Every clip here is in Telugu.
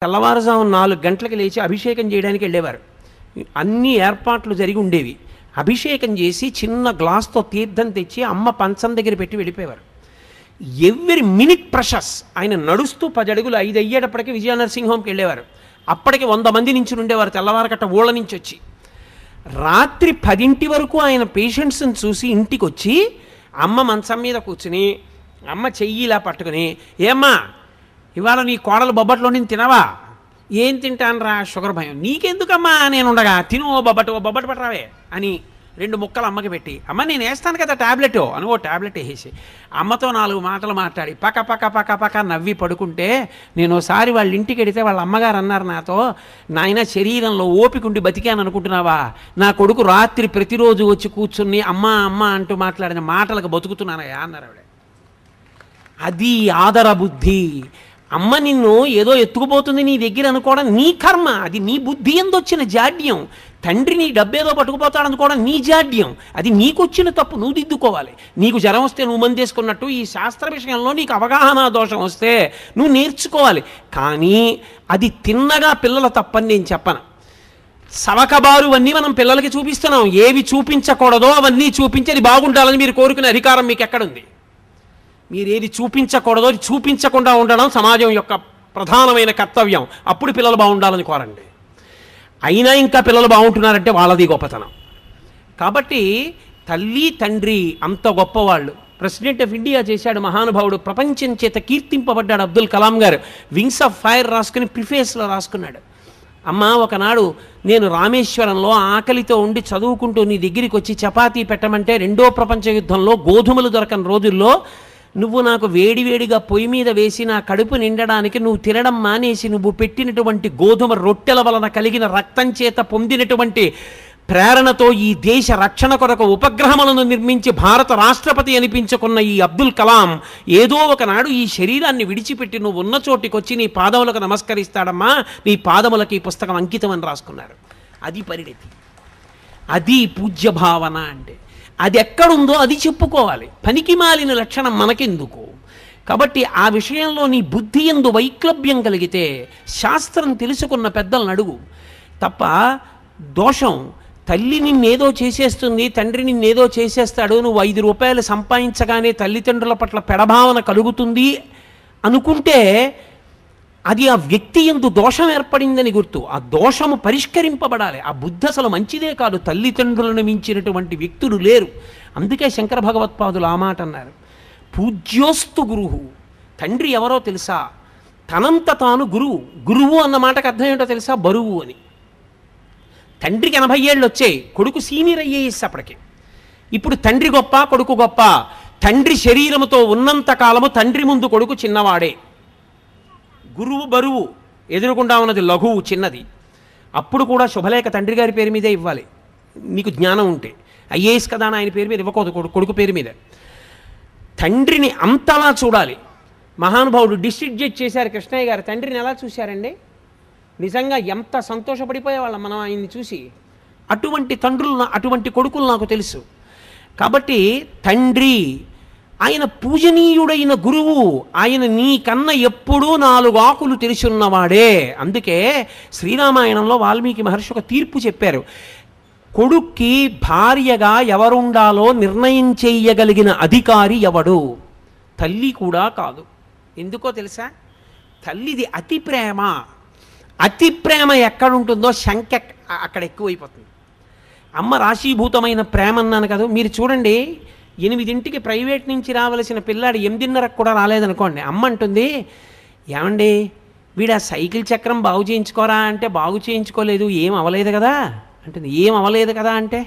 తెల్లవారుజాము 4 గంటలకు లేచి అభిషేకం చేయడానికి వెళ్ళేవారు. అన్ని ఏర్పాట్లు జరిగి ఉండేవి. అభిషేకం చేసి చిన్న గ్లాస్తో తీర్థం తెచ్చి అమ్మ పంచం దగ్గర పెట్టి వెళ్ళిపోయేవారు. Every minute precious. ఆయన నడుస్తూ 10 అడుగులు 5 అయ్యేటప్పటికి విజయనరసింహ హోమ్కి వెళ్ళేవారు. అప్పటికి 100 మంది నుంచి ఉండేవారు తెల్లవారకట్ట ఊళ్ళ నుంచి వచ్చి. రాత్రి 10 వరకు ఆయన పేషెంట్స్ని చూసి ఇంటికి వచ్చి అమ్మ మంచం మీద కూర్చుని అమ్మ చెయ్యి ఇలా పట్టుకుని, ఏమ్మా ఇవాళ నీ కోడలు బొబ్బట్లో నేను తినవా? ఏం తింటాను రా, షుగర్ భయం. నీకెందుకమ్మా నేను ఉండగా, తిను ఓ బొబ్బట్టు పట్టరావే అని 2 ముక్కలు అమ్మకి పెట్టి, అమ్మ నేను వేస్తాను కదా ట్యాబ్లెట్ అని ఓ ట్యాబ్లెట్ వేసేసి అమ్మతో 4 మాటలు మాట్లాడి పక్క పక్క పక్క పక్క నవ్వి పడుకుంటే, నేను ఒకసారి వాళ్ళ ఇంటికి వెడితే వాళ్ళ అమ్మగారు అన్నారు నాతో, నాయన శరీరంలో ఓపికండి బతికాను అనుకుంటున్నావా? నా కొడుకు రాత్రి ప్రతిరోజు వచ్చి కూర్చుని అమ్మ అమ్మ అంటూ మాట్లాడిన మాటలకు బతుకుతున్నానయ్యా అన్నారు ఆవిడ. అది ఆదర బుద్ధి. అమ్మ నిన్ను ఏదో ఎత్తుకుపోతుంది నీ దగ్గర అనుకోవడం నీ కర్మ, అది నీ బుద్ధి ఎందొచ్చిన జాడ్యం. తండ్రి నీ డబ్బేదో పట్టుకుపోతాడు అనుకోవడం నీ జాడ్యం, అది నీకొచ్చిన తప్పు, నువ్వు దిద్దుకోవాలి. నీకు జ్వరం వస్తే నువ్వు మందేసుకున్నట్టు ఈ శాస్త్ర విషయంలో నీకు అవగాహన దోషం వస్తే నువ్వు నేర్చుకోవాలి. కానీ అది తిన్నగా పిల్లల తప్పని నేను చెప్పను. సవకబారు అన్నీ మనం పిల్లలకి చూపిస్తున్నాం. ఏవి చూపించకూడదో అవన్నీ చూపించి అది బాగుండాలని మీరు కోరుకునే అధికారం మీకు ఎక్కడుంది? మీరు ఏది చూపించకూడదో అది చూపించకుండా ఉండడం సమాజం యొక్క ప్రధానమైన కర్తవ్యం. అప్పుడు పిల్లలు బాగుండాలని కోరండి. అయినా ఇంకా పిల్లలు బాగుంటున్నారంటే వాళ్ళది గొప్పతనం. కాబట్టి తల్లి తండ్రి అంత గొప్పవాళ్ళు. ప్రెసిడెంట్ ఆఫ్ ఇండియా చేశాడు మహానుభావుడు, ప్రపంచం చేత కీర్తింపబడ్డాడు అబ్దుల్ కలాం గారు. వింగ్స్ ఆఫ్ ఫైర్ రాసుకుని ప్రిఫేస్లో రాసుకున్నాడు, అమ్మ ఒకనాడు నేను రామేశ్వరంలో ఆకలితో ఉండి చదువుకుంటూ నీ దగ్గరికి వచ్చి చపాతీ పెట్టమంటే 2వ ప్రపంచ యుద్ధంలో గోధుమలు దొరకని రోజుల్లో నువ్వు నాకు వేడివేడిగా పొయ్యి మీద వేసి నా కడుపు నిండడానికి నువ్వు తినడం మానేసి నువ్వు పెట్టినటువంటి గోధుమ రొట్టెల వలన కలిగిన రక్తం చేత పొందినటువంటి ప్రేరణతో ఈ దేశ రక్షణ కొరకు ఉపగ్రహములను నిర్మించి భారత రాష్ట్రపతి అనిపించుకున్న ఈ అబ్దుల్ కలాం ఏదో ఒకనాడు ఈ శరీరాన్ని విడిచిపెట్టి నువ్వు ఉన్న చోటికి వచ్చి నీ పాదములకు నమస్కరిస్తాడమ్మా, నీ పాదములకు ఈ పుస్తకం అంకితం అని రాసుకున్నారు. అది పరిణతి, అది పూజ్య భావన. అంటే అది ఎక్కడుందో అది చెప్పుకోవాలి. పనికి మాలిన లక్షణం మనకెందుకు? కాబట్టి ఆ విషయంలో నీ బుద్ధి యందు వైక్లభ్యం కలిగితే శాస్త్రం తెలుసుకున్న పెద్దలను అడుగు తప్ప. దోషం తల్లి నిన్నేదో చేసేస్తుంది, తండ్రి నిన్నేదో చేసేస్తాడు, నువ్వు 5 రూపాయలు సంపాదించగానే తల్లిదండ్రుల పట్ల పెడభావన కలుగుతుంది అనుకుంటే అది ఆ వ్యక్తి యందు దోషం ఏర్పడిందని గుర్తు. ఆ దోషము పరిష్కరింపబడాలి. ఆ బుద్ధి అసలు మంచిదే కాదు. తల్లిదండ్రులను మించినటువంటి వ్యక్తులు లేరు. అందుకే శంకర భగవత్పాదులు ఆ మాట అన్నారు, పూజ్యోస్తు గురువు. తండ్రి ఎవరో తెలుసా? తనంత తాను గురువు. గురువు అన్న మాటకు అర్థం ఏంటో తెలుసా? బరువు అని. తండ్రికి 80 ఏళ్ళు వచ్చాయి, కొడుకు సీనియర్ అయ్యేసి అప్పటికి. ఇప్పుడు తండ్రి గొప్ప కొడుకు గొప్ప? తండ్రి శరీరముతో ఉన్నంత కాలము తండ్రి ముందు కొడుకు చిన్నవాడే. గురువు బరువు, ఎదురుకుండా ఉన్నది లఘువు చిన్నది. అప్పుడు కూడా శుభలేఖ తండ్రి గారి పేరు మీదే ఇవ్వాలి నీకు జ్ఞానం ఉంటే. ఐఏఎస్ కదా అని ఆయన పేరు మీద ఇవ్వకూడదు, కొడుకు పేరు మీద. తండ్రిని అంతలా చూడాలి. మహానుభావుడు డిస్ట్రిక్ట్ జడ్జ్ చేశారు కృష్ణయ్య గారు. తండ్రిని ఎలా చూశారండి? నిజంగా ఎంత సంతోషపడిపోయేవాళ్ళం మనం ఆయన్ని చూసి. అటువంటి తండ్రులు, అటువంటి కొడుకులు నాకు తెలుసు. కాబట్టి తండ్రి ఆయన పూజనీయుడైన గురువు. ఆయన నీకన్నా ఎప్పుడూ 4 ఆకులు తెలిసున్నవాడే. అందుకే శ్రీరామాయణంలో వాల్మీకి మహర్షి ఒక తీర్పు చెప్పారు. కొడుక్కి భార్యగా ఎవరుండాలో నిర్ణయం చేయగలిగిన అధికారి ఎవడు? తల్లి కూడా కాదు. ఎందుకో తెలుసా? తల్లిది అతి ప్రేమ. అతి ప్రేమ ఎక్కడుంటుందో శంక అక్కడ ఎక్కువైపోతుంది. అమ్మ రాశీభూతమైన ప్రేమ అన్నాను కదా. మీరు చూడండి, 8ంటికి ప్రైవేట్ నుంచి రావలసిన పిల్లాడు 8:30కు కూడా రాలేదనుకోండి, అమ్మ అంటుంది, ఏమండి వీడు ఆ సైకిల్ చక్రం బాగు చేయించుకోరా అంటే, బాగు చేయించుకోలేదు, ఏం అవ్వలేదు కదా అంటుంది. ఏం అవ్వలేదు కదా అంటే,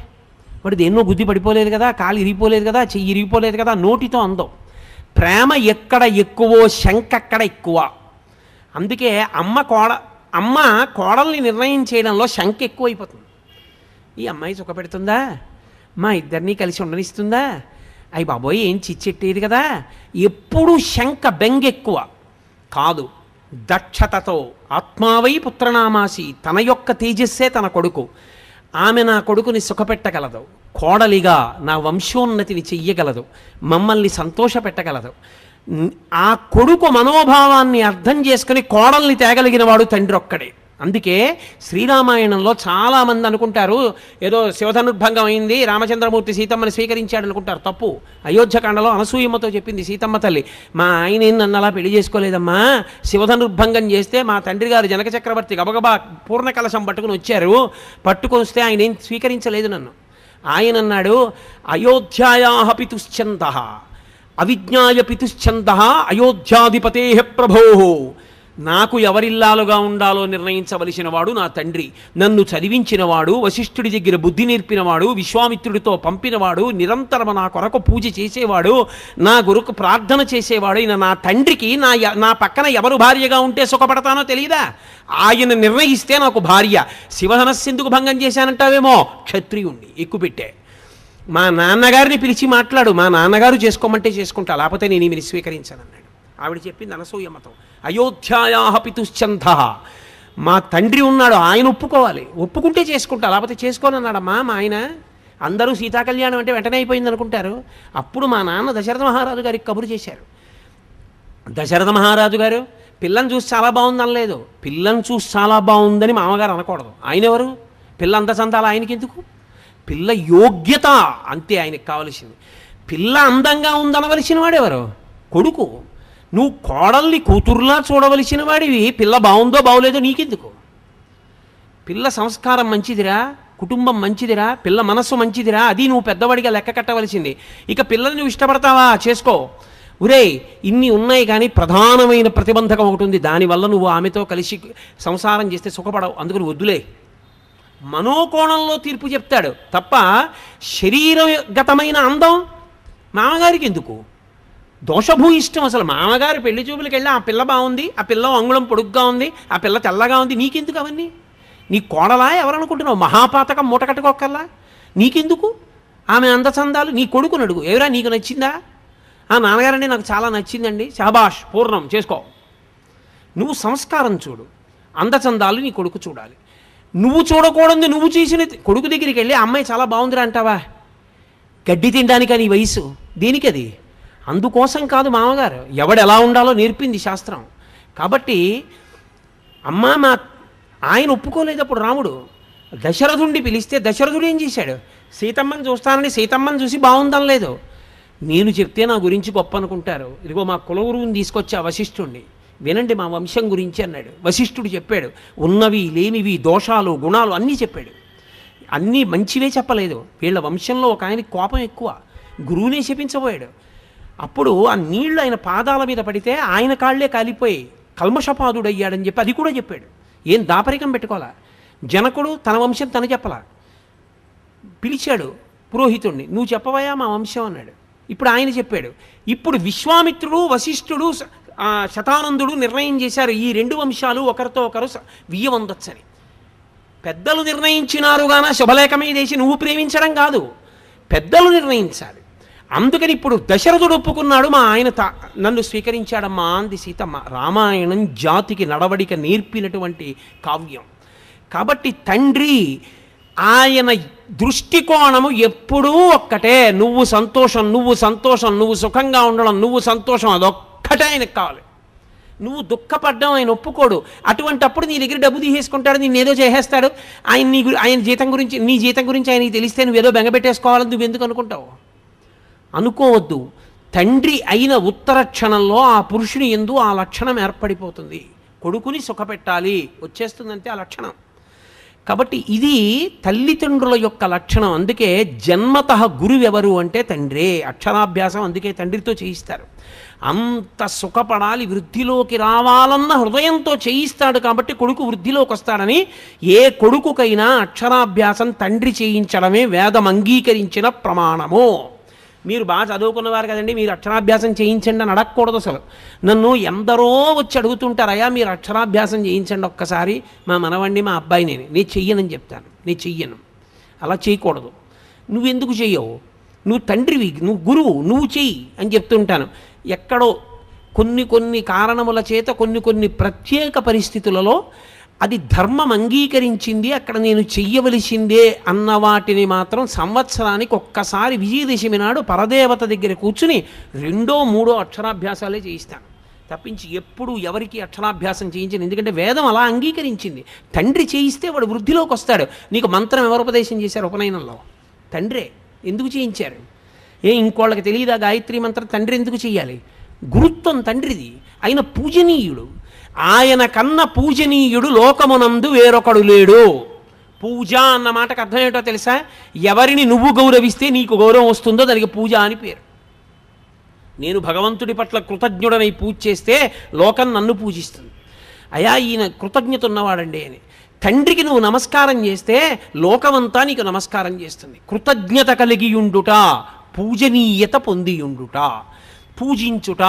వాడు దేన్నో గుద్ది పడిపోలేదు కదా, కాలు ఇరిగిపోలేదు కదా, చెయ్యి ఇరిగిపోలేదు కదా, నోటితో అందం. ప్రేమ ఎక్కడ ఎక్కువో శంక అక్కడ ఎక్కువ. అందుకే అమ్మ కోడల్ని నిర్ణయం చేయడంలో శంక ఎక్కువైపోతుంది. ఈ అమ్మాయి సుఖపెడుతుందా, మా ఇద్దరినీ కలిసి ఉండనిస్తుందా, అయ్యి బాబోయ్ ఏం చిచ్చెట్టేది కదా, ఎప్పుడు శంక బెంగ ఎక్కువ కాదు. దక్షతతో ఆత్మావై పుత్రనామాసి, తన యొక్క తేజస్సే తన కొడుకు. ఆమె నా కొడుకుని సుఖపెట్టగలదు, కోడలిగా నా వంశోన్నతిని చెయ్యగలదు, మమ్మల్ని సంతోషపెట్టగలదు. ఆ కొడుకు మనోభావాన్ని అర్థం చేసుకుని కోడల్ని తేగలిగిన వాడు తండ్రి ఒక్కడే. అందుకే శ్రీరామాయణంలో చాలామంది అనుకుంటారు ఏదో శివధనుర్భంగం అయింది, రామచంద్రమూర్తి సీతమ్మని స్వీకరించాడు అనుకుంటారు. తప్పు. అయోధ్యకాండలో అనసూయమ్మతో చెప్పింది సీతమ్మ తల్లి, మా ఆయన నన్ను అలా పెళ్లి చేసుకోలేదమ్మా, శివధనుర్భంగం చేస్తే మా తండ్రి గారు జనక చక్రవర్తి గబగబా పూర్ణ కలశం పట్టుకుని వచ్చారు, పట్టుకొని వస్తే ఆయన ఏం స్వీకరించలేదు నన్ను. ఆయన అన్నాడు, అయోధ్యాయా పితుశ్చందః అవిజ్ఞాయ పితుశ్చందః అయోధ్యాధిపతే ప్రభో, నాకు ఎవరిల్లాలుగా ఉండాలో నిర్ణయించవలసిన వాడు నా తండ్రి, నన్ను చదివించినవాడు, వశిష్ఠుడి దగ్గర బుద్ధి నేర్పినవాడు, విశ్వామిత్రుడితో పంపినవాడు, నిరంతరం నా కొరకు పూజ చేసేవాడు, నా గురుకు ప్రార్థన చేసేవాడు అయిన నా తండ్రికి నా పక్కన ఎవరు భార్యగా ఉంటే సుఖపడతానో తెలియదా? ఆయన నిర్ణయిస్తే నాకు భార్య. శివధనస్సెందుకు భంగం చేశానంటావేమో, క్షత్రియుణ్ణి ఎక్కుపెట్టే. మా నాన్నగారిని పిలిచి మాట్లాడు, మా నాన్నగారు చేసుకోమంటే చేసుకుంటా, లేకపోతే నేను ఈమెను స్వీకరించానన్నాడు. ఆవిడ చెప్పింది అనసూయమ్మతో, అయోధ్యాయా పితుశ్చందః, మా తండ్రి ఉన్నాడు, ఆయన ఒప్పుకోవాలి, ఒప్పుకుంటే చేసుకుంటా, లేకపోతే చేసుకోనన్నాడమ్మా మా ఆయన. అందరూ సీతాకళ్యాణం అంటే వెంటనే అయిపోయింది అనుకుంటారు. అప్పుడు మా నాన్న దశరథ మహారాజు గారికి కబురు చేశారు. దశరథ మహారాజు గారు పిల్లని చూసి చాలా బాగుంది అనలేదు, పిల్లని చూసి చాలా బాగుందని మామగారు అనకూడదు. ఆయన ఎవరు? పిల్ల అంత చందాలి ఆయనకి ఎందుకు? పిల్ల యోగ్యత అంతే ఆయనకి కావలసింది. పిల్ల అందంగా ఉందనవలసిన వాడెవరు? కొడుకు. నువ్వు కోడల్ని కూతురులా చూడవలసిన వాడివి, పిల్ల బాగుందో బాగోలేదో నీకెందుకు? పిల్ల సంస్కారం మంచిదిరా, కుటుంబం మంచిదిరా, పిల్ల మనస్సు మంచిదిరా, అది నువ్వు పెద్దవాడిగా లెక్క కట్టవలసింది. ఇక పిల్లల్ని నువ్వు ఇష్టపడతావా, చేసుకో. ఒరేయ్, ఇన్ని ఉన్నాయి కానీ ప్రధానమైన ప్రతిబంధకం ఒకటి ఉంది, దానివల్ల నువ్వు ఆమెతో కలిసి సంసారం చేస్తే సుఖపడవు, అందుకని వద్దులే. మనోకోణంలో తీర్పు చెప్తాడు తప్ప శరీరగతమైన అందం మామగారికి ఎందుకు? దోషభూయిష్టం. అసలు మామగారు పెళ్లి చూపులకు వెళ్ళి ఆ పిల్ల బాగుంది, ఆ పిల్ల అంగుళం పొడుగ్గా ఉంది, ఆ పిల్ల తెల్లగా ఉంది, నీకెందుకు అవన్నీ? నీ కోడలా ఎవరనుకుంటున్నావు? మహాపాతకం మూట కట్టుకోకల్లా నీకెందుకు ఆమె అందచందాలు? నీ కొడుకుని అడుగు, ఎవరా నీకు నచ్చిందా? ఆ నాన్నగారండి నాకు చాలా నచ్చిందండి, శాబాష్, పూర్ణం, చేసుకో. నువ్వు సంస్కారం చూడు, అందచందాలు నీ కొడుకు చూడాలి. నువ్వు చూడకూడదు, నువ్వు చేసిన కొడుకు దగ్గరికి వెళ్ళి అమ్మాయి చాలా బాగుందిరా అంటావా? గడ్డి తినడానికి నీ వయసు దేనికి? అది అందుకోసం కాదు. మామగారు ఎవడు ఎలా ఉండాలో నేర్పింది శాస్త్రం. కాబట్టి అమ్మ మా ఆయన ఒప్పుకోలేదు. అప్పుడు రాముడు దశరథుడిని పిలిస్తే దశరథుడు ఏం చేశాడు? సీతమ్మని చూస్తానని సీతమ్మని చూసి బాగుందనలేదు. నేను చెప్తే నా గురించి గొప్ప అనుకుంటారు, ఇదిగో మా కులగురువుని తీసుకొచ్చా వశిష్ఠుడిని, వినండి మా వంశం గురించి అన్నాడు. వశిష్ఠుడు చెప్పాడు, ఉన్నవి లేనివి దోషాలు గుణాలు అన్నీ చెప్పాడు. అన్నీ మంచివే చెప్పలేదు. వీళ్ళ వంశంలో ఒక ఆయనకి కోపం ఎక్కువ, గురువునే శపించబోయాడు. అప్పుడు ఆ నీళ్లు ఆయన పాదాల మీద పడితే ఆయన కాళ్లే కాలిపోయి కల్మషపాదుడు అయ్యాడని చెప్పి అది కూడా చెప్పాడు. ఏం దాపరికం పెట్టుకోవాలా? జనకుడు తన వంశం తను చెప్పలా, పిలిచాడు పురోహితుడిని, నువ్వు చెప్పవయా మా వంశం అన్నాడు. ఇప్పుడు ఆయన చెప్పాడు. ఇప్పుడు విశ్వామిత్రుడు వశిష్ఠుడు శతానందుడు నిర్ణయం చేశారు, ఈ రెండు వంశాలు ఒకరితో ఒకరు వియ్యవందొచ్చని. పెద్దలు నిర్ణయించినారు గాన శుభలేఖమే చేసి నువ్వు ప్రేమించడం కాదు, పెద్దలు నిర్ణయించాలి. అందుకని ఇప్పుడు దశరథుడు ఒప్పుకున్నాడు, మా ఆయన నన్ను స్వీకరించాడమ్మా అంది సీతమ్మ. రామాయణం జాతికి నడవడిక నేర్పినటువంటి కావ్యం. కాబట్టి తండ్రి ఆయన దృష్టికోణము ఎప్పుడూ ఒక్కటే, నువ్వు సంతోషం, నువ్వు సంతోషం, నువ్వు సుఖంగా ఉండడం, నువ్వు సంతోషం, అదొక్కటే ఆయనకు కావాలి. నువ్వు దుఃఖపడ్డం ఆయన ఒప్పుకోడు. అటువంటప్పుడు నీ దగ్గర డబ్బు తీసేసుకుంటాడు, నేను ఏదో చేసేస్తాడు. ఆయన జీతం గురించి, నీ జీతం గురించి ఆయనకి తెలిస్తే నువ్వేదో బెంగపెట్టేసుకోవాలని నువ్వు ఎందుకు అనుకుంటావు? అనుకోవద్దు. తండ్రి అయిన ఉత్తర క్షణంలో ఆ పురుషుని యందు ఆ లక్షణం ఏర్పడిపోతుంది. కొడుకుని సుఖపెట్టాలి వచ్చేస్తుందంటే ఆ లక్షణం. కాబట్టి ఇది తల్లిదండ్రుల యొక్క లక్షణం. అందుకే జన్మతః గురువెవరు అంటే తండ్రే. అక్షరాభ్యాసం అందుకే తండ్రితో చేయిస్తారు. అంత సుఖపడాలి, వృద్ధిలోకి రావాలన్న హృదయంతో చేయిస్తాడు. కాబట్టి కొడుకు వృద్ధిలోకి వస్తాడని ఏ కొడుకుకైనా అక్షరాభ్యాసం తండ్రి చేయించడమే వేదం అంగీకరించిన ప్రమాణము. మీరు బాగా చదువుకున్నవారు కదండి, మీరు అక్షరాభ్యాసం చేయించండి అని అడగకూడదు. అసలు నన్ను ఎందరో వచ్చి అడుగుతుంటారయ్యా మీరు అక్షరాభ్యాసం చేయించండి ఒక్కసారి, మా మనవండి మా అబ్బాయిని, నేను చెయ్యనని చెప్తాను. నేను చెయ్యను, అలా చేయకూడదు. నువ్వెందుకు చెయ్యవు? నువ్వు తండ్రివి, నువ్వు గురువు, నువ్వు చెయ్యి అని చెప్తుంటాను. ఎక్కడో కొన్ని కారణముల చేత కొన్ని ప్రత్యేక పరిస్థితులలో అది ధర్మం అంగీకరించింది, అక్కడ నేను చెయ్యవలసిందే అన్న వాటిని మాత్రం సంవత్సరానికి ఒక్కసారి విజయదశమి నాడు పరదేవత దగ్గర కూర్చుని 2, 3 అక్షరాభ్యాసాలే చేయిస్తాను తప్పించి ఎప్పుడు ఎవరికి అక్షరాభ్యాసం చేయించను. ఎందుకంటే వేదం అలా అంగీకరించింది. తండ్రి చేయిస్తే వాడు వృద్ధిలోకి వస్తాడు. నీకు మంత్రం ఎవరు ఉపదేశం చేశారు ఉపనయనంలో? తండ్రే. ఎందుకు చేయించారు? ఇంకోళ్ళకి తెలియదా గాయత్రి మంత్రం? తండ్రి ఎందుకు చెయ్యాలి? గురుత్వం తండ్రిది. ఆయన పూజనీయుడు. ఆయన కన్న పూజనీయుడు లోకమునందు వేరొకడు లేడు. పూజ అన్న మాటకు అర్థం ఏంటో తెలుసా? ఎవరిని నువ్వు గౌరవిస్తే నీకు గౌరవం వస్తుందో దానికి పూజ అని పేరు. నేను భగవంతుడి పట్ల కృతజ్ఞుడనై పూజ చేస్తే లోకం నన్ను పూజిస్తుంది. అయా ఈయన కృతజ్ఞత ఉన్నవాడండి అని. తండ్రికి నువ్వు నమస్కారం చేస్తే లోకమంతా నీకు నమస్కారం చేస్తుంది. కృతజ్ఞత కలిగియుండుట, పూజనీయత పొందియుండుట, పూజించుట.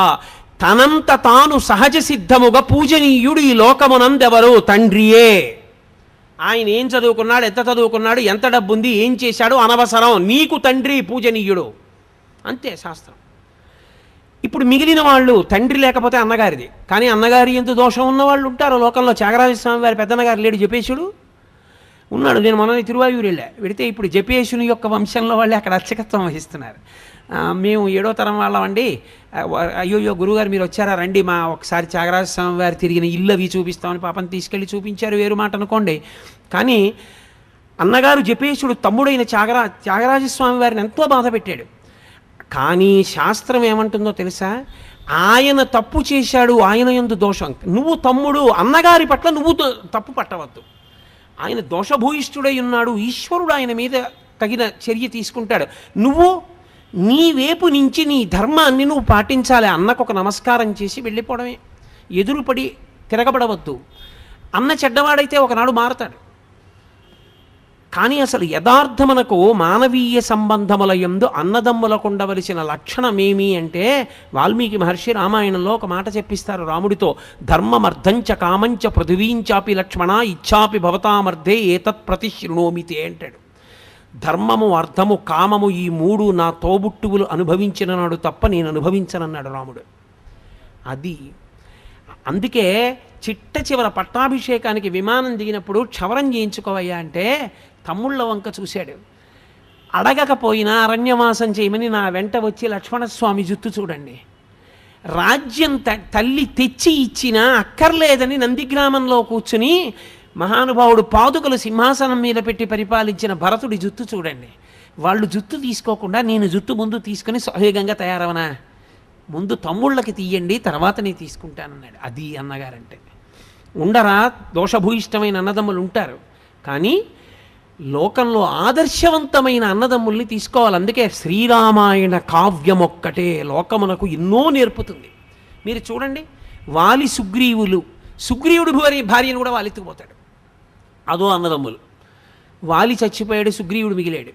తనంత తాను సహజ సిద్ధముగా పూజనీయుడు ఈ లోకమునందెవరు? తండ్రియే. ఆయన ఏం చదువుకున్నాడు, ఎంత చదువుకున్నాడు, ఎంత డబ్బు ఉంది, ఏం చేశాడు అనవసరం. నీకు తండ్రి పూజనీయుడు, అంతే శాస్త్రం. ఇప్పుడు మిగిలిన వాళ్ళు తండ్రి లేకపోతే అన్నగారిది. కానీ అన్నగారి ఎంత దోషం ఉన్నవాళ్ళు ఉంటారు లోకంలో. త్యాగరాజస్వామి వారి పెద్దన్నగారు లేడు, జపేశుడు ఉన్నాడు. నేను మొన్న తిరువాయూరు వెళితే ఇప్పుడు జపేశుని యొక్క వంశంలో వాళ్ళే అక్కడ అర్చకత్వం వహిస్తున్నారు. మేము 7వ తరం వాళ్ళమండి. అయ్యో గురువుగారు మీరు వచ్చారా, రండి మా ఒకసారి త్యాగరాజస్వామి వారు తిరిగిన ఇల్లు అవి చూపిస్తామని పాపం తీసుకెళ్ళి చూపించారు. వేరు మాట అనుకోండి. కానీ అన్నగారు జపేశుడు తమ్ముడైన త్యాగరాజస్వామి వారిని ఎంతో బాధ పెట్టాడు. కానీ శాస్త్రం ఏమంటుందో తెలుసా? ఆయన తప్పు చేశాడు, ఆయన యందు దోషం. నువ్వు తమ్ముడు, అన్నగారి పట్ల నువ్వు తప్పు పట్టవద్దు. ఆయన దోషభూయిష్ఠుడై ఉన్నాడు, ఈశ్వరుడు ఆయన మీద తగిన చర్య తీసుకుంటాడు. నువ్వు నీ వైపు నుంచి నీ ధర్మాన్ని నువ్వు పాటించాలి. అన్నకు ఒక నమస్కారం చేసి వెళ్ళిపోవడమే. ఎదురుపడి తిరగబడవద్దు. అన్న చెడ్డవాడైతే ఒకనాడు మారతాడు. కానీ అసలు యథార్థమునకు మానవీయ సంబంధముల యందు అన్నదమ్ములకు ఉండవలసిన లక్షణమేమి అంటే వాల్మీకి మహర్షి రామాయణంలో ఒక మాట చెప్పిస్తారు రాముడితో. ధర్మమర్థంచ కామంచ పృథివీంచాపి లక్ష్మణ ఇచ్చాపి భవతామర్థే ఏతత్ ప్రతిశృణోమితే అంటాడు. ధర్మము, అర్థము, కామము ఈ 3 నా తోబుట్టువులు అనుభవించిన నాడు తప్ప నేను అనుభవించనన్నాడు రాముడు. అది అందుకే చిట్ట చివర పట్టాభిషేకానికి విమానం దిగినప్పుడు క్షవరం చేయించుకోవయ్యా అంటే తమ్ముళ్ళ వంక చూశాడు. అడగకపోయినా అరణ్యవాసం చేయమని నా వెంట వచ్చి లక్ష్మణస్వామి జుత్తు చూడండి. రాజ్యం తల్లి తెచ్చి ఇచ్చినా అక్కర్లేదని నందిగ్రామంలో కూర్చుని మహానుభావుడు పాదుకలు సింహాసనం మీద పెట్టి పరిపాలించిన భరతుడి జుత్తు చూడండి. వాళ్ళు జుత్తు తీసుకోకుండా నేను జుత్తు ముందు తీసుకుని సహేగంగా తయారవనా? ముందు తమ్ముళ్ళకి తీయండి, తర్వాత నేను తీసుకుంటానన్నాడు. అది అన్నగారంటే. ఉండరా దోషభూయిష్టమైన అన్నదమ్ములు ఉంటారు, కానీ లోకంలో ఆదర్శవంతమైన అన్నదమ్ముల్ని తీసుకోవాలి. అందుకే శ్రీరామాయణ కావ్యం ఒక్కటే లోకమునకు ఎన్నో నేర్పుతుంది. మీరు చూడండి, వాలి సుగ్రీవుడు భార్యను కూడా వాలెత్తుకుపోతాడు. అదో అన్నదమ్ములు. వాలి చచ్చిపోయాడు, సుగ్రీవుడు మిగిలాడు.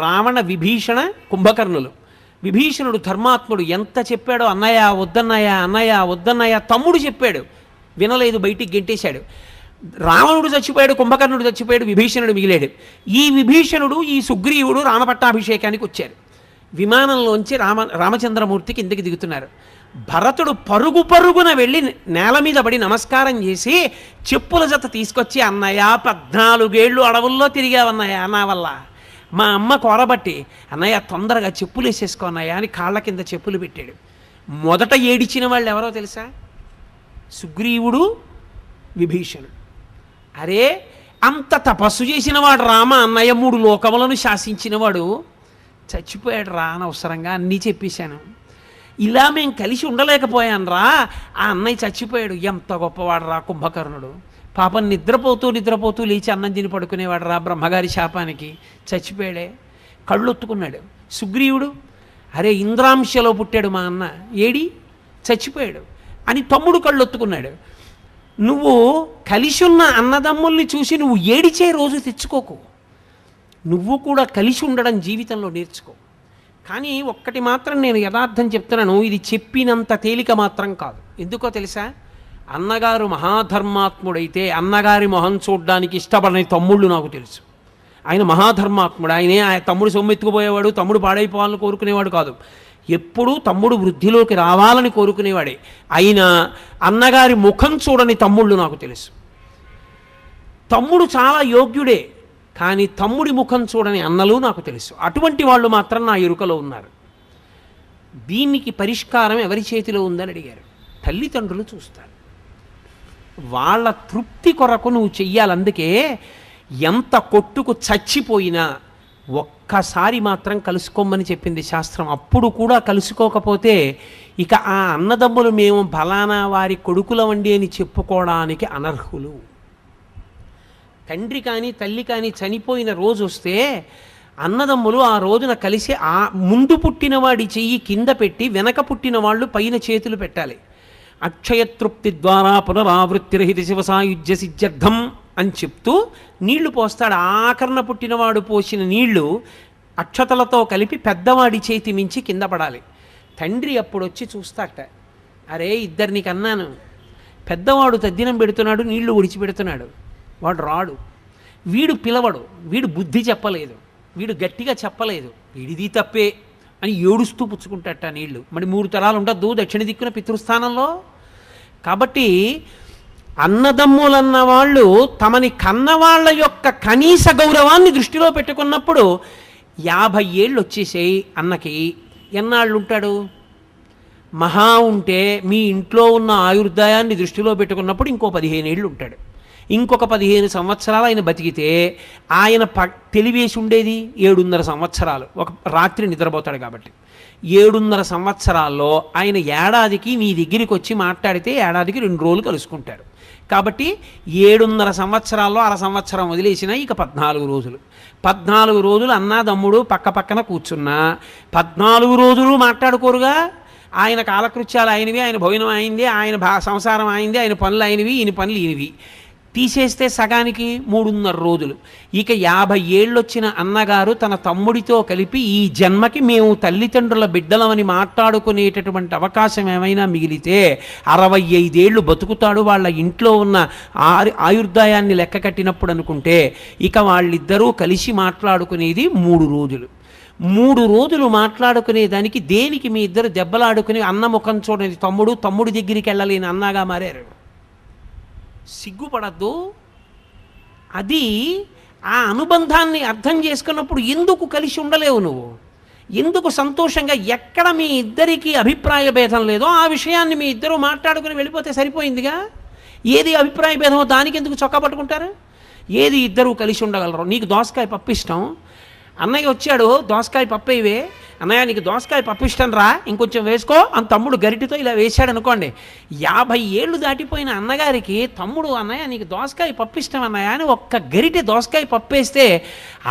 రావణ విభీషణ కుంభకర్ణులు. విభీషణుడు ధర్మాత్ముడు, ఎంత చెప్పాడో అన్నయ్య వద్దన్నయ్య, అన్నయ్య వద్దన్నయ్య. తమ్ముడు చెప్పాడు, వినలేదు, బయటికి గెంటేశాడు. రావణుడు చచ్చిపోయాడు, కుంభకర్ణుడు చచ్చిపోయాడు, విభీషణుడు మిగిలాడు. ఈ విభీషణుడు ఈ సుగ్రీవుడు రామపట్టాభిషేకానికి వచ్చారు. విమానంలోంచి రామచంద్రమూర్తి కిందకి దిగుతున్నారు. భరతుడు పరుగున వెళ్ళి నేల మీద పడి నమస్కారం చేసి చెప్పుల జత తీసుకొచ్చి, అన్నయ్య 14 ఏళ్ళు అడవుల్లో తిరిగావన్నయ్య నా వల్ల, మా అమ్మ కోరబట్టి, అన్నయ్య తొందరగా చెప్పులు వేసేసుకో అన్నయ్య అని కాళ్ళ కింద చెప్పులు పెట్టాడు. మొదట ఏడిచిన వాళ్ళు ఎవరో తెలుసా? సుగ్రీవుడు, విభీషణుడు. అరే అంత తపస్సు చేసినవాడు రామ, అన్నయ్య 3 లోకములను శాసించినవాడు చచ్చిపోయాడు రా, అనవసరంగా అన్నీ చెప్పేశాను, ఇలా మేము కలిసి ఉండలేకపోయాను రా, ఆ అన్నయ్య చచ్చిపోయాడు. ఎంత గొప్పవాడు రా కుంభకర్ణుడు, పాపం నిద్రపోతూ లేచి అన్నం తిని పడుకునేవాడు రా, బ్రహ్మగారి శాపానికి చచ్చిపోయాడే. కళ్ళొత్తుకున్నాడు. సుగ్రీవుడు, అరే ఇంద్రాంశలో పుట్టాడు మా అన్న, ఏడి చచ్చిపోయాడు అని తమ్ముడు కళ్ళొత్తుకున్నాడు. నువ్వు కలిసి ఉన్న అన్నదమ్ముల్ని చూసి నువ్వు ఏడిచే రోజు తెచ్చుకోకు. నువ్వు కూడా కలిసి ఉండడం జీవితంలో నేర్చుకో. కానీ ఒక్కటి మాత్రం నేను యథార్థం చెప్తున్నాను, ఇది చెప్పినంత తేలిక మాత్రం కాదు. ఎందుకో తెలుసా? అన్నగారు మహాధర్మాత్ముడైతే అన్నగారి మొహం చూడడానికి ఇష్టపడని తమ్ముళ్ళు నాకు తెలుసు. ఆయన మహాధర్మాత్ముడు. ఆయన తమ్ముడు సొమ్మెత్తుకుపోయేవాడు, తమ్ముడు పాడైపోవాలని కోరుకునేవాడు కాదు. ఎప్పుడూ తమ్ముడు వృద్ధిలోకి రావాలని కోరుకునేవాడే. అయినా అన్నగారి ముఖం చూడని తమ్ముళ్ళు నాకు తెలుసు. తమ్ముడు చాలా యోగ్యుడే, కానీ తమ్ముడి ముఖం చూడని అన్నలు నాకు తెలుసు. అటువంటి వాళ్ళు మాత్రం నా ఎరుకలో ఉన్నారు. దీనికి పరిష్కారం ఎవరి చేతిలో ఉందని అడిగారు. తల్లిదండ్రులు చూస్తారు. వాళ్ళ తృప్తి కొరకు నువ్వు చెయ్యాలి. అందుకే ఎంత కొట్టుకు చచ్చిపోయినా ఒక్కసారి మాత్రం కలుసుకోమని చెప్పింది శాస్త్రం. అప్పుడు కూడా కలుసుకోకపోతే ఇక ఆ అన్నదమ్ములు మేము ఫలానా వారి కొడుకులవండి అని చెప్పుకోవడానికి అనర్హులు. తండ్రి కానీ తల్లి కానీ చనిపోయిన రోజు వస్తే అన్నదమ్ములు ఆ రోజున కలిసి ఆ ముందు పుట్టినవాడి చెయ్యి కింద పెట్టి వెనక పుట్టిన వాళ్ళు పైన చేతులు పెట్టాలి. అక్షయతృప్తి ద్వారా పునరావృత్తిరహిత శివసాయుజ్య సిద్ధ్యర్థం అని చెప్తూ నీళ్లు పోస్తాడు. ఆకరణ పుట్టినవాడు పోసిన నీళ్లు అక్షతలతో కలిపి పెద్దవాడి చేతి మించి కింద పడాలి. తండ్రి అప్పుడు వచ్చి చూస్తాట, అరే ఇద్దరిని కన్నాను, పెద్దవాడు తద్దినం పెడుతున్నాడు, నీళ్లు ఒడిచిపెడుతున్నాడు, వాడు రాడు, వీడు పిలవడు, వీడు బుద్ధి చెప్పలేదు, వీడు గట్టిగా చెప్పలేదు, వీడిది తప్పే అని ఏడుస్తూ పుచ్చుకుంటాట నీళ్లు. మరి 3 తరాలు ఉండద్దు దక్షిణ దిక్కున పితృస్థానంలో. కాబట్టి అన్నదమ్ములన్న వాళ్ళు తమని కన్నవాళ్ల యొక్క కనీస గౌరవాన్ని దృష్టిలో పెట్టుకున్నప్పుడు 50 ఏళ్ళు వచ్చేసాయి అన్నకి, ఎన్నాళ్ళు ఉంటాడు? మహా ఉంటే మీ ఇంట్లో ఉన్న ఆయుర్దాయాన్ని దృష్టిలో పెట్టుకున్నప్పుడు ఇంకో 15 ఏళ్ళు ఉంటాడు. ఇంకొక 15 సంవత్సరాలు ఆయన బతికితే ఆయన తెలివేసి ఉండేది 7.5 సంవత్సరాలు. ఒక రాత్రి నిద్రపోతాడు కాబట్టి 7.5 సంవత్సరాల్లో ఆయన ఏడాదికి నీ దగ్గరికి వచ్చి మాట్లాడితే ఏడాదికి 2 రోజులు కలుసుకుంటారు. కాబట్టి 7.5 సంవత్సరాల్లో 1/2 సంవత్సరం వదిలేసినా ఇక 14 రోజులు. 14 రోజులు అన్నాదమ్ముడు పక్క పక్కన కూర్చున్నా 14 రోజులు మాట్లాడుకోరుగా. ఆయన కాలకృత్యాలు ఆయనవి, ఆయన భోజనం అయింది, ఆయన సంసారం అయింది, ఆయన పనులు ఆయనవి, ఈయన పనులు ఈయనవి. తీసేస్తే సగానికి 3.5 రోజులు. ఇక 50 ఏళ్ళు వచ్చిన అన్నగారు తన తమ్ముడితో కలిపి ఈ జన్మకి మేము తల్లిదండ్రుల బిడ్డలమని మాట్లాడుకునేటటువంటి అవకాశం ఏమైనా మిగిలితే 65 ఏళ్ళు బతుకుతాడు. వాళ్ళ ఇంట్లో ఉన్న ఆయుర్దాయాన్ని లెక్క కట్టినప్పుడు అనుకుంటే ఇక వాళ్ళిద్దరూ కలిసి మాట్లాడుకునేది 3 రోజులు. 3 రోజులు మాట్లాడుకునేదానికి దేనికి మీ ఇద్దరు దెబ్బలాడుకుని అన్న ముఖం చూడని తమ్ముడి దగ్గరికి వెళ్ళలేని అన్నగా మారారు. సిగ్గుపడద్దు. అది ఆ అనుబంధాన్ని అర్థం చేసుకున్నప్పుడు ఎందుకు కలిసి ఉండలేవు నువ్వు? ఎందుకు సంతోషంగా ఎక్కడ మీ ఇద్దరికీ అభిప్రాయ భేదం లేదో ఆ విషయాన్ని మీ ఇద్దరు మాట్లాడుకుని వెళ్ళిపోతే సరిపోయిందిగా. ఏది అభిప్రాయ భేదమో దానికి ఎందుకు చొక్కా పట్టుకుంటారు? ఏది ఇద్దరు కలిసి ఉండగలరు. నీకు దోసకాయ పప్పు ఇష్టం, అన్నయ్య వచ్చాడు దోసకాయ పప్పు ఇవే, అన్నయ్య నీకు దోసకాయ పప్పు ఇష్టం రా, ఇంకొంచెం వేసుకో అని తమ్ముడు గరిటితో ఇలా వేశాడు అనుకోండి. 50 ఏళ్ళు దాటిపోయిన అన్నగారికి తమ్ముడు అన్నయ్య నీకు దోసకాయ పప్పు ఇష్టం అన్నయ్య అని ఒక్క గరిటె దోసకాయ పప్పు వేస్తే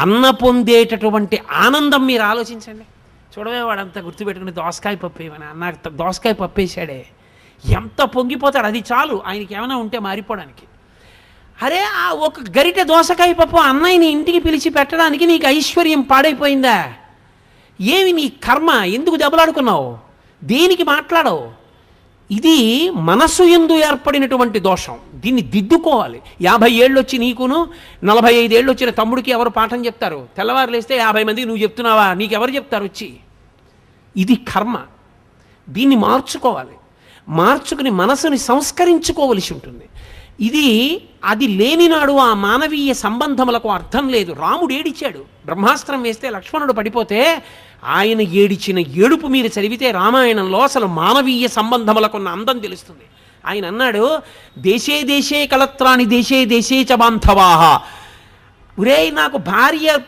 అన్న పొందేటటువంటి ఆనందం మీరు ఆలోచించండి. చూడవే వాడంతా గుర్తుపెట్టుకుని దోసకాయ పప్పు ఏమని అన్న దోసకాయ పప్పు వేసాడే ఎంత పొంగిపోతాడు. అది చాలు ఆయనకి ఏమైనా ఉంటే మారిపోవడానికి. అరే ఆ ఒక గరిటె దోసకాయ పప్పు అన్నయ్యని ఇంటికి పిలిచి పెట్టడానికి నీకు ఐశ్వర్యం పాడైపోయిందా? ఏమి నీ కర్మ? ఎందుకు దెబ్బలాడుకున్నావు? దేనికి మాట్లాడవు? ఇది మనస్సు యందు ఏర్పడినటువంటి దోషం. దీన్ని దిద్దుకోవాలి. 50 ఏళ్ళు వచ్చి నీకును 45 ఏళ్ళు వచ్చిన తమ్ముడికి ఎవరు పాఠం చెప్తారు? తెల్లవారు లేస్తే 50 మందికి నువ్వు చెప్తున్నావా? నీకెవరు చెప్తారు వచ్చి? ఇది కర్మ. దీన్ని మార్చుకోవాలి. మార్చుకుని మనసుని సంస్కరించుకోవలసి ఉంటుంది. అది లేనినాడు ఆ మానవీయ సంబంధములకు అర్థం లేదు. రాముడు ఏడిచాడు, బ్రహ్మాస్త్రం వేస్తే లక్ష్మణుడు పడిపోతే ఆయన ఏడిచిన ఏడుపు మీరు చదివితే రామాయణంలో అసలు మానవీయ సంబంధములకున్న అందం తెలుస్తుంది. ఆయన అన్నాడు, దేశే దేశే కలత్రాని దేశే దేశే చ బాంధవాహ. ఒరే నాకు భార్య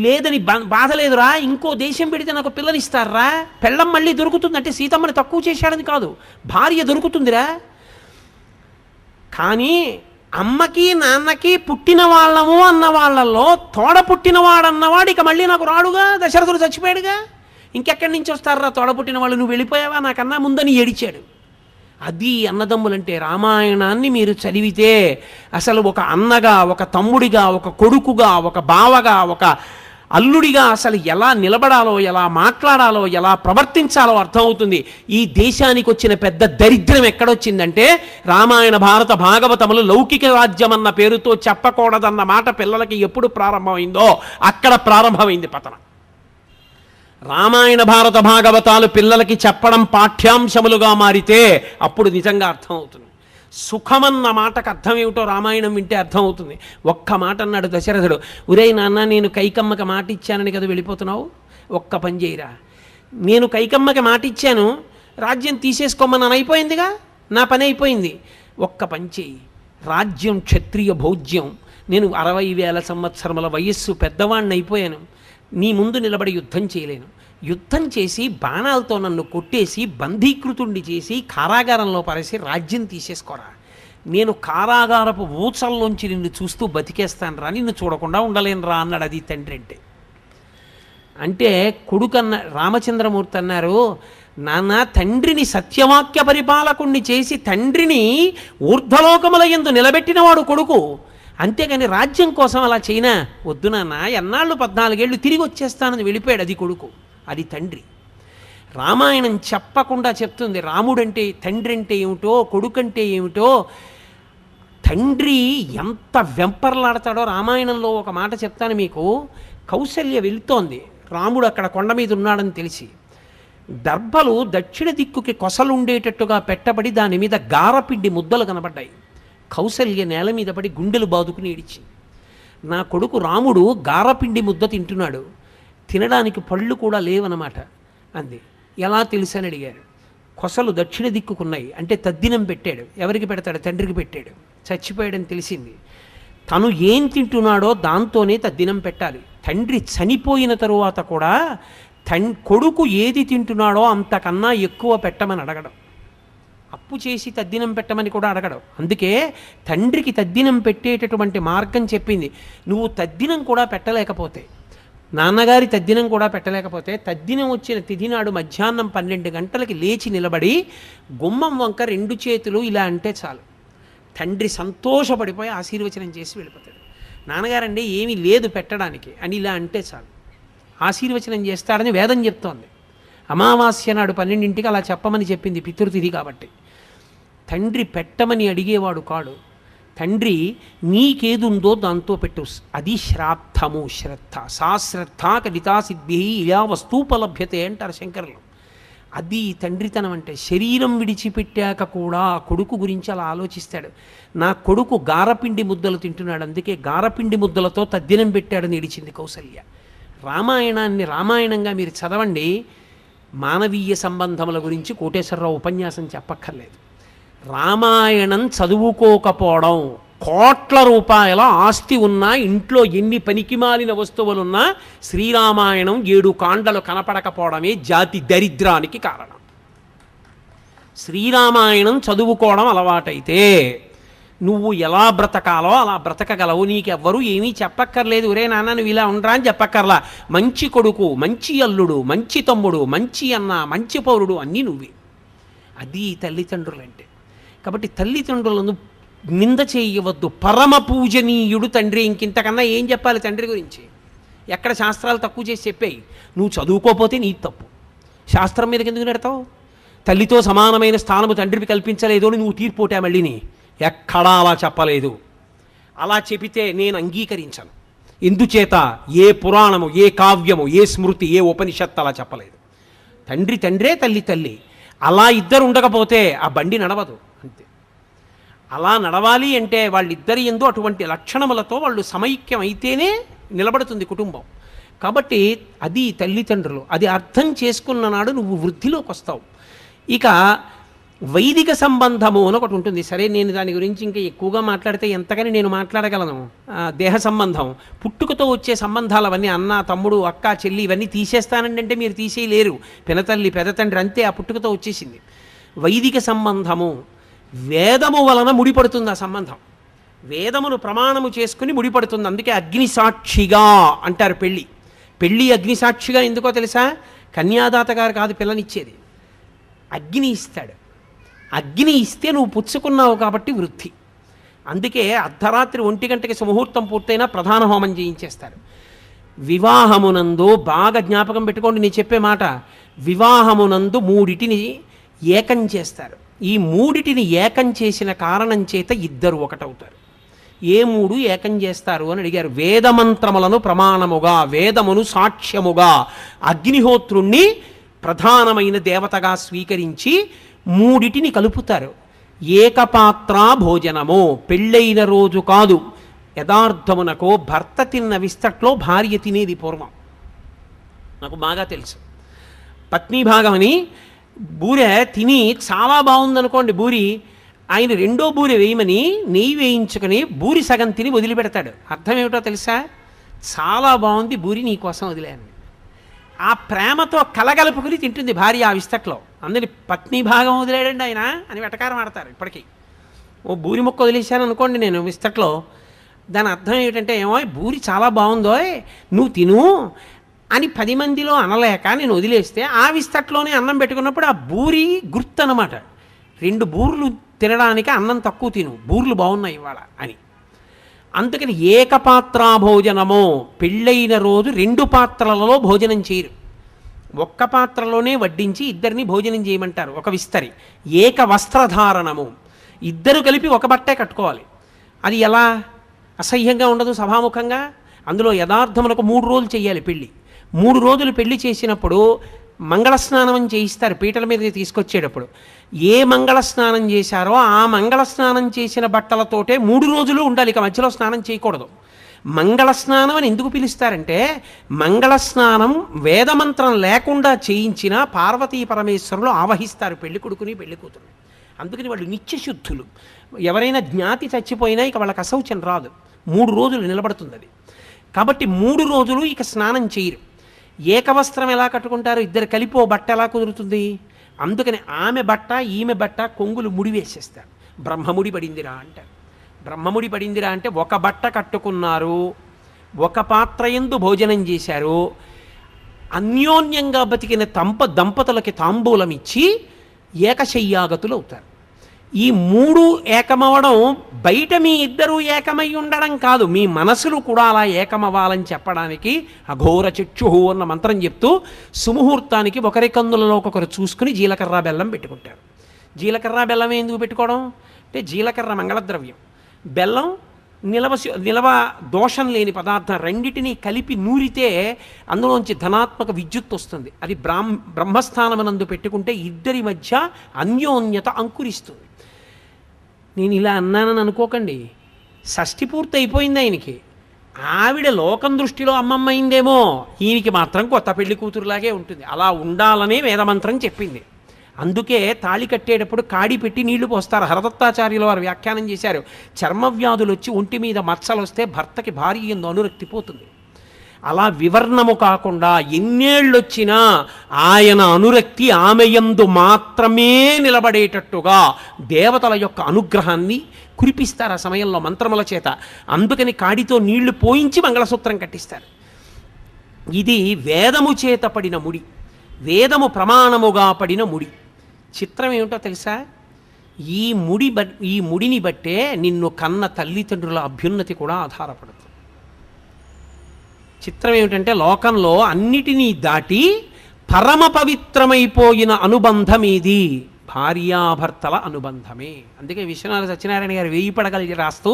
లేదని బాధ లేదురా, ఇంకో దేశం పెడితే నాకు పిల్లనిస్తారా, పెళ్ళం మళ్ళీ దొరుకుతుందంటే సీతమ్మని తక్కువ చేశాడని కాదు, భార్య దొరుకుతుందిరా. కానీ అమ్మకి నాన్నకి పుట్టిన వాళ్ళము అన్న వాళ్ళల్లో తోడ పుట్టినవాడన్నవాడు ఇక మళ్ళీ నాకు రాడుగా, దశరథుడు చచ్చిపోయాడుగా, ఇంకెక్కడి నుంచి వస్తారా తోడ పుట్టిన వాళ్ళు? నువ్వు వెళ్ళిపోయావా నాకన్నా ముందని ఏడిచాడు. అది అన్నదమ్ములంటే. రామాయణాన్ని మీరు చదివితే అసలు ఒక అన్నగా, ఒక తమ్ముడిగా, ఒక కొడుకుగా, ఒక బావగా, ఒక అల్లుడిగా అసలు ఎలా నిలబడాలో, ఎలా మాట్లాడాలో, ఎలా ప్రవర్తించాలో అర్థమవుతుంది. ఈ దేశానికి వచ్చిన పెద్ద దరిద్రం ఎక్కడొచ్చిందంటే రామాయణ భారత భాగవతములు లౌకిక రాజ్యం అన్న పేరుతో చెప్పకూడదన్న మాట పిల్లలకి ఎప్పుడు ప్రారంభమైందో అక్కడ ప్రారంభమైంది పతనం. రామాయణ భారత భాగవతాలు పిల్లలకి చెప్పడం పాఠ్యాంశములుగా మారితే అప్పుడు నిజంగా అర్థమవుతుంది. సుఖమన్న మాటకు అర్థం ఏమిటో రామాయణం వింటే అర్థమవుతుంది. ఒక్క మాట అన్నాడు దశరథుడు, ఒరేయ్ నాన్న, నేను కైకమ్మకి మాట ఇచ్చానని కదా వెళ్ళిపోతున్నావు, ఒక్క పని చేయరా, నేను కైకమ్మకి మాట ఇచ్చాను, రాజ్యం తీసేసుకోమని అయిపోయిందిగా, నా పని అయిపోయింది, ఒక్క పని చేయి, రాజ్యం క్షత్రియ భోజ్యం, నేను 60,000 సంవత్సరముల వయస్సు పెద్దవాణ్ణి అయిపోయాను, నీ ముందు నిలబడి యుద్ధం చేయలేను, యుద్ధం చేసి బాణాలతో నన్ను కొట్టేసి బంధీకృతుణ్ణి చేసి కారాగారంలో పరేసి రాజ్యం తీసేసుకోరా, నేను కారాగారపు ఊచల్లోంచి నిన్ను చూస్తూ బతికేస్తాను రా, నిన్ను చూడకుండా ఉండలేను రా అన్నాడు. అది తండ్రి అంటే కొడుకన్న రామచంద్రమూర్తి అన్నారు, నాన్న, తండ్రిని సత్యవాక్య పరిపాలకుణ్ణి చేసి తండ్రిని ఊర్ధ్వలోకముల యందు నిలబెట్టినవాడు కొడుకు, అంతేగాని రాజ్యం కోసం అలా చేయనా, వద్దు నాన్న, ఎన్నాళ్ళు 14 ఏళ్ళు తిరిగి వచ్చేస్తానని వెళ్ళిపోయాడు. అది కొడుకు, అది తండ్రి. రామాయణం చెప్పకుండా చెప్తుంది రాముడంటే, తండ్రి అంటే ఏమిటో, కొడుకంటే ఏమిటో. తండ్రి ఎంత వెంపర్లాడతాడో రామాయణంలో ఒక మాట చెప్తాను మీకు. కౌసల్య వెళుతోంది, రాముడు అక్కడ కొండ మీద ఉన్నాడని తెలిసి, దర్భలు దక్షిణ దిక్కుకి కొసలుండేటట్టుగా పెట్టబడి దాని మీద గారపిండి ముద్దలు కనబడ్డాయి. కౌసల్య నేల మీద పడి గుండెలు బాదుకుని ఏడిచింది. నా కొడుకు రాముడు గారపిండి ముద్ద తింటున్నాడు, తినడానికి పళ్ళు కూడా లేవన్నమాట అంది. ఎలా తెలుసని అడిగారు. కొసలు దక్షిణ దిక్కుకున్నాయి అంటే తద్దినం పెట్టాడు. ఎవరికి పెడతాడు? తండ్రికి పెట్టాడు. చచ్చిపోయాడని తెలిసింది. తను ఏం తింటున్నాడో దాంతోనే తద్దినం పెట్టాలి. తండ్రి చనిపోయిన తరువాత కూడా కొడుకు ఏది తింటున్నాడో అంతకన్నా ఎక్కువ పెట్టమని అడగడం, అప్పు చేసి తద్దినం పెట్టమని కూడా అడగడం. అందుకే తండ్రికి తద్దినం పెట్టేటటువంటి మార్గం చెప్పింది. నువ్వు తద్దినం కూడా పెట్టలేకపోతే, నాన్నగారి తద్దినం కూడా పెట్టలేకపోతే, తద్దినం వచ్చిన తిథి నాడు మధ్యాహ్నం 12 గంటలకి లేచి నిలబడి గుమ్మం వంక 2 చేతులు ఇలా అంటే చాలు, తండ్రి సంతోషపడిపోయి ఆశీర్వచనం చేసి వెళ్ళిపోతాడు. నాన్నగారండి ఏమీ లేదు పెట్టడానికి అని ఇలా అంటే చాలు, ఆశీర్వచనం చేస్తాడని వేదం చెప్తోంది. అమావాస్య నాడు 12ంటికి అలా చెప్పమని చెప్పింది, పితృతిథి కాబట్టి. తండ్రి పెట్టమని అడిగేవాడు కాడు. తండ్రి నీకేదుందో దాంతో పెట్టు, అది శ్రాద్ధము. శ్రద్ధ, సా శ్రద్ధ కలితా సిద్ధి ఇలా వస్తూపలభ్యతే అంటారు శంకరులు. అది తండ్రితనం అంటే. శరీరం విడిచిపెట్టాక కూడా కొడుకు గురించి అలా ఆలోచిస్తాడు. నా కొడుకు గారపిండి ముద్దలు తింటున్నాడు, అందుకే గారపిండి ముద్దలతో తద్దినం పెట్టాడని ఏడిచింది కౌసల్య. రామాయణాన్ని రామాయణంగా మీరు చదవండి. మానవీయ సంబంధముల గురించి కోటేశ్వరరావు ఉపన్యాసం చెప్పక్కర్లేదు. రామాయణం చదువుకోకపోవడం, కోట్ల రూపాయల ఆస్తి ఉన్నా, ఇంట్లో ఎన్ని పనికిమాలిన వస్తువులున్నా శ్రీరామాయణం 7 కాండలు కనపడకపోవడమే జాతి దరిద్రానికి కారణం. శ్రీరామాయణం చదువుకోవడం అలవాటైతే నువ్వు ఎలా బ్రతకాలో అలా బ్రతకగలవు. నీకెవ్వరూ ఏమీ చెప్పక్కర్లేదు. ఒరే నాన్న నువ్వు ఇలా ఉండరా అని చెప్పక్కర్లా. మంచి కొడుకు, మంచి అల్లుడు, మంచి తమ్ముడు, మంచి అన్న, మంచి పౌరుడు అన్నీ నువ్వే. అది తల్లిదండ్రులంటే. కాబట్టి తల్లిదండ్రులను నింద చేయవద్దు. పరమ పూజనీయుడు తండ్రి. ఇంకింతకన్నా ఏం చెప్పాలి తండ్రి గురించి? ఎక్కడ శాస్త్రాలు తక్కువ చేసి చెప్పాయి. నువ్వు చదువుకోపోతే నీ తప్పు. శాస్త్రం మీదకి ఎందుకు నెడతావు? తల్లితో సమానమైన స్థానము తండ్రికి కల్పించలేదు అని నువ్వు తీర్పోటా మళ్ళీని. ఎక్కడా అలా చెప్పలేదు. అలా చెబితే నేను అంగీకరించను. ఎందుచేత ఏ పురాణము, ఏ కావ్యము, ఏ స్మృతి, ఏ ఉపనిషత్తు అలా చెప్పలేదు. తండ్రి తండ్రే, తల్లి తల్లి. అలా ఇద్దరు ఉండకపోతే ఆ బండి నడవదు. అంతే. అలా నడవాలి అంటే వాళ్ళిద్దరి యందు అటువంటి లక్షణములతో వాళ్ళు సమైక్యం అయితేనే నిలబడుతుంది కుటుంబం. కాబట్టి అది తల్లిదండ్రులు. అది అర్థం చేసుకున్న నాడు నువ్వు వృద్ధిలోకి వస్తావు. ఇక వైదిక సంబంధము అని ఒకటి ఉంటుంది. సరే, నేను దాని గురించి ఇంకా ఎక్కువగా మాట్లాడితే ఎంతకని నేను మాట్లాడగలను. దేహ సంబంధం, పుట్టుకతో వచ్చే సంబంధాలు అవన్నీ, అన్న తమ్ముడు అక్క చెల్లి ఇవన్నీ తీసేస్తానండి అంటే మీరు తీసేయలేరు. పినతల్లి పెదతండ్రి అంతే, ఆ పుట్టుకతో వచ్చేసింది. వైదిక సంబంధము వేదము వలన ముడిపడుతుంది. ఆ సంబంధం వేదమును ప్రమాణము చేసుకుని ముడిపడుతుంది. అందుకే అగ్నిసాక్షిగా అంటారు. పెళ్ళి అగ్నిసాక్షిగా ఎందుకో తెలుసా? కన్యాదాత గారు కాదు పిల్లనిచ్చేది, అగ్ని ఇస్తాడు. అగ్ని ఇస్తే నువ్వు పుచ్చుకున్నావు కాబట్టి వృద్ధి. అందుకే అర్ధరాత్రి 1 గంటకి సుముహూర్తం పూర్తయినా ప్రధాన హోమం చేయించేస్తారు. వివాహమునందు బాగా జ్ఞాపకం పెట్టుకోండి నేను చెప్పే మాట. వివాహమునందు 3 ఏకం చేస్తారు. ఈ 3 ఏకం చేసిన కారణం చేత ఇద్దరు ఒకటవుతారు. ఏ 3 ఏకం చేస్తారు అని అడిగారు. వేదమంత్రములను ప్రమాణముగా, వేదమును సాక్ష్యముగా, అగ్నిహోత్రుణ్ణి ప్రధానమైన దేవతగా స్వీకరించి 3 కలుపుతారు. ఏకపాత్రా భోజనము, పెళ్ళైన రోజు కాదు, యథార్థమునకు భర్త తిన్న విస్తట్లో భార్య తినేది పూర్వం. నాకు బాగా తెలుసు. పత్నీభాగం అని బూరె తిని చాలా బాగుందనుకోండి బూరి, ఆయన రెండో బూరె వేయమని నెయ్యి వేయించుకొని బూరి సగం తిని వదిలిపెడతాడు. అర్థం ఏమిటో తెలుసా? చాలా బాగుంది బూరి, నీకోసం వదిలేను. ఆ ప్రేమతో కలగలుపుకుని తింటుంది భార్య ఆ విస్తట్లో. అందరి పత్ని భాగం వదిలేడండి ఆయన అని వెటకారం ఆడతారు ఇప్పటికీ. ఓ బూరి మొక్క వదిలేశాను అనుకోండి నేను విస్తట్లో, దాని అర్థం ఏమిటంటే, ఏమో బూరి చాలా బాగుందో నువ్వు తిను అని 10 మందిలో అనలేక నేను వదిలేస్తే ఆ విస్తట్లోనే అన్నం పెట్టుకున్నప్పుడు ఆ బూరి గుర్తు అన్నమాట. 2 బూర్లు తినడానికి అన్నం తక్కువ తిను, బూర్లు బాగున్నాయి ఇవాళ అని. అందుకని ఏకపాత్రా భోజనము, పెళ్ళైన రోజు 2 పాత్రలలో భోజనం చేయరు, ఒక్క పాత్రలోనే వడ్డించి ఇద్దరిని భోజనం చేయమంటారు. ఒక విస్తరి. ఏక వస్త్రధారణము, ఇద్దరు కలిపి ఒక బట్టే కట్టుకోవాలి. అది ఎలా? అసహ్యంగా ఉండదు సభాముఖంగా. అందులో యథార్థములకు 3 రోజులు చేయాలి పెళ్ళి. 3 రోజులు పెళ్లి చేసినప్పుడు మంగళస్నానం చేయిస్తారు పీటల మీద తీసుకొచ్చేటప్పుడు. ఏ మంగళస్నానం చేశారో ఆ మంగళస్నానం చేసిన బట్టలతోటే 3 రోజులు ఉండాలి, ఇక మధ్యలో స్నానం చేయకూడదు. మంగళస్నానం అని ఎందుకు పిలుస్తారంటే, మంగళస్నానం వేదమంత్రం లేకుండా చేయించిన పార్వతీ పరమేశ్వరులు ఆవహిస్తారు పెళ్లి కొడుకుని పెళ్లి కూతురు. అందుకని వాళ్ళు నిత్యశుద్ధులు. ఎవరైనా జ్ఞాతి చచ్చిపోయినా ఇక వాళ్ళకి అశౌచం రాదు, 3 రోజులు నిలబడుతుంది అది. కాబట్టి 3 రోజులు ఇక స్నానం చేయరు. ఏకవస్త్రం ఎలా కట్టుకుంటారు? ఇద్దరు కలిపి ఓ బట్ట ఎలా కుదురుతుంది? అందుకని ఆమె బట్ట ఈమె బట్ట కొంగులు ముడి వేసేస్తారు. బ్రహ్మముడి పడిందిరా అంటారు. బ్రహ్మముడి పడిందిరా అంటే ఒక బట్ట కట్టుకున్నారు, ఒక పాత్ర యందు భోజనం చేశారు, అన్యోన్యంగా బతికిన దంపతులకి తాంబూలం ఇచ్చి ఏకశయ్యాగతులు అవుతారు. ఈ 3 ఏకమవడం బయట మీ ఇద్దరూ ఏకమై ఉండడం కాదు, మీ మనసులు కూడా అలా ఏకమవ్వాలని చెప్పడానికి అఘోర చక్షుహు అన్న మంత్రం చెప్తూ సుముహూర్తానికి ఒకరి కందులలో ఒకరు చూసుకుని జీలకర్ర బెల్లం పెట్టుకుంటారు. జీలకర్ర బెల్లం ఎందుకు పెట్టుకోవడం అంటే, జీలకర్ర మంగళద్రవ్యం, బెల్లం నిలవ దోషం లేని పదార్థం. రెండిటినీ కలిపి నూరితే అందులోంచి ధనాత్మక విద్యుత్ వస్తుంది. అది బ్రహ్మస్థానమునందు పెట్టుకుంటే ఇద్దరి మధ్య అన్యోన్యత అంకురిస్తుంది. నేను ఇలా అన్నానని అనుకోకండి, షష్ఠి పూర్తి అయిపోయింది ఆయనకి, ఆవిడ లోకం దృష్టిలో అమ్మమ్మ అయిందేమో, ఈయనకి మాత్రం కొత్త పెళ్లి కూతురులాగే ఉంటుంది. అలా ఉండాలనే వేదమంత్రం చెప్పింది. అందుకే తాళి కట్టేటప్పుడు కాడి పెట్టి నీళ్లు పోస్తారు. హరదత్తాచార్యుల వారు వ్యాఖ్యానం చేశారు, చర్మవ్యాధులు వచ్చి ఒంటి మీద మచ్చలు వస్తే భర్తకి భార్య యందు అనురక్తి పోతుంది. అలా వివర్ణము కాకుండా ఎన్నేళ్ళొచ్చినా ఆయన అనురక్తి ఆమె యందు మాత్రమే నిలబడేటట్టుగా దేవతల యొక్క అనుగ్రహాన్ని కురిపిస్తారు ఆ సమయంలో మంత్రముల చేత. అందుకని కాడితో నీళ్లు పోయించి మంగళసూత్రం కట్టిస్తారు. ఇది వేదము చేత పడిన ముడి, వేదము ప్రమాణముగా పడిన ముడి. చిత్రం ఏమిటో తెలుసా? ఈ ముడిని బట్టే నిన్ను కన్న తల్లిదండ్రుల అభ్యున్నతి కూడా ఆధారపడుతుంది. చిత్రం ఏమిటంటే, లోకంలో అన్నిటినీ దాటి పరమ పవిత్రమైపోయిన అనుబంధం ఇది భార్యాభర్తల అనుబంధమే. అందుకే విశ్వనాథ సత్యనారాయణ గారు 1000 పడగలు రాస్తూ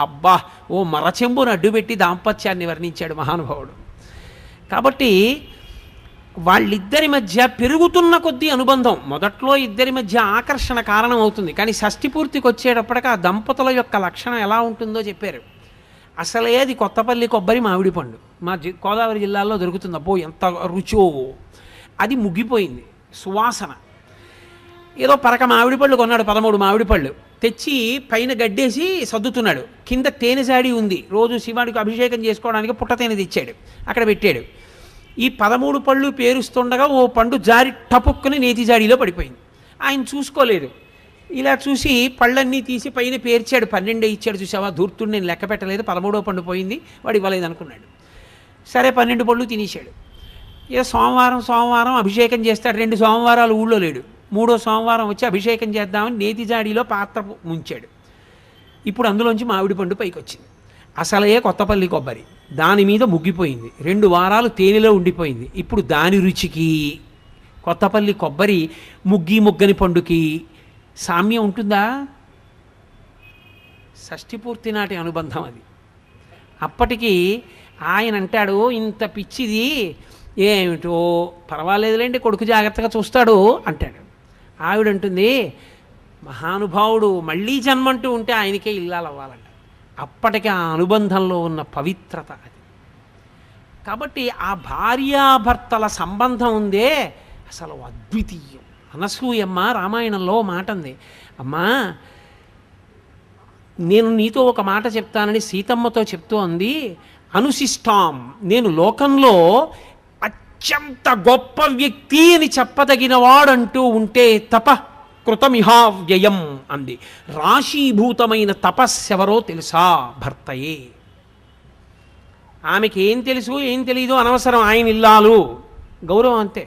అబ్బా ఓ మరచెంబును అడ్డుపెట్టి దాంపత్యాన్ని వర్ణించాడు మహానుభావుడు. కాబట్టి వాళ్ళిద్దరి మధ్య పెరుగుతున్న కొద్దీ అనుబంధం, మొదట్లో ఇద్దరి మధ్య ఆకర్షణ కారణం అవుతుంది, కానీ షష్ఠి పూర్తికి వచ్చేటప్పటికి ఆ దంపతుల యొక్క లక్షణం ఎలా ఉంటుందో చెప్పారు. అసలే అది కొత్తపల్లి కొబ్బరి మామిడి పండు మా గోదావరి జిల్లాలో దొరుకుతుంది. అబ్బో ఎంత రుచో, అది ముగ్గిపోయింది సువాసన. ఏదో పరక మామిడి పళ్ళు కొన్నాడు, 13 మామిడి పళ్ళు తెచ్చి పైన గడ్డేసి సర్దుతున్నాడు. కింద తేనె జాడి ఉంది, రోజు శివాడికి అభిషేకం చేసుకోవడానికి పుట్ట తేనె తెచ్చాడు, అక్కడ పెట్టాడు. ఈ 13 పళ్ళు పేరుస్తుండగా ఓ పండు జారి టపుక్కుని నేతి జాడీలో పడిపోయింది. ఆయన చూసుకోలేదు, ఇలా చూసి పళ్ళన్నీ తీసి పైన పేర్చాడు. 12 ఇచ్చాడు. చూసావా ధూర్తుడు, నేను లెక్క పెట్టలేదు, 13వ పండు పోయింది, వాడు ఇవ్వలేదు అనుకున్నాడు. సరే 12 పళ్ళు తినేశాడు. ఇక సోమవారం అభిషేకం చేస్తాడు. 2 సోమవారాలు ఊళ్ళో లేడు. 3వ సోమవారం వచ్చి అభిషేకం చేద్దామని నేతి జాడీలో పాత్ర ముంచాడు. ఇప్పుడు అందులోంచి మామిడి పండు పైకి వచ్చింది. అసలే కొత్తపల్లి కొబ్బరి, దాని మీద ముగ్గిపోయింది. 2 వారాలు తేనెలో ఉండిపోయింది. ఇప్పుడు దాని రుచికి కొత్తపల్లి కొబ్బరి ముగ్గని పండుకి సామ్యం ఉంటుందా? షష్ఠి పూర్తి నాటి అనుబంధం అది. అప్పటికి ఆయన అంటాడు, ఇంత పిచ్చిది ఏమిటో పర్వాలేదులేండి, కొడుకు జాగ్రత్తగా చూస్తాడు అంటాడు. ఆవిడంటుంది, మహానుభావుడు మళ్ళీ జన్మంటూ ఉంటే ఆయనకే ఇల్లాలు అవ్వాలంట. అప్పటికి ఆ అనుబంధంలో ఉన్న పవిత్రత అది. కాబట్టి ఆ భార్యాభర్తల సంబంధం ఉందే అసలు అద్వితీయం. అనసూయమ్మ రామాయణంలో మాట ఉంది, అమ్మా నేను నీతో ఒక మాట చెప్తానని సీతమ్మతో చెప్తూ అంది, అనుశిష్టాం, నేను లోకంలో అత్యంత గొప్ప వ్యక్తి అని చెప్పదగిన వాడంటూ ఉంటే తప కృతమిహావ్యయం అంది. రాశీభూతమైన తపస్సెవరో తెలుసా? భర్తయే. ఆమెకి ఏం తెలుసు ఏం తెలీదు అనవసరం, ఆయన ఇల్లాలు గౌరవం అంతే.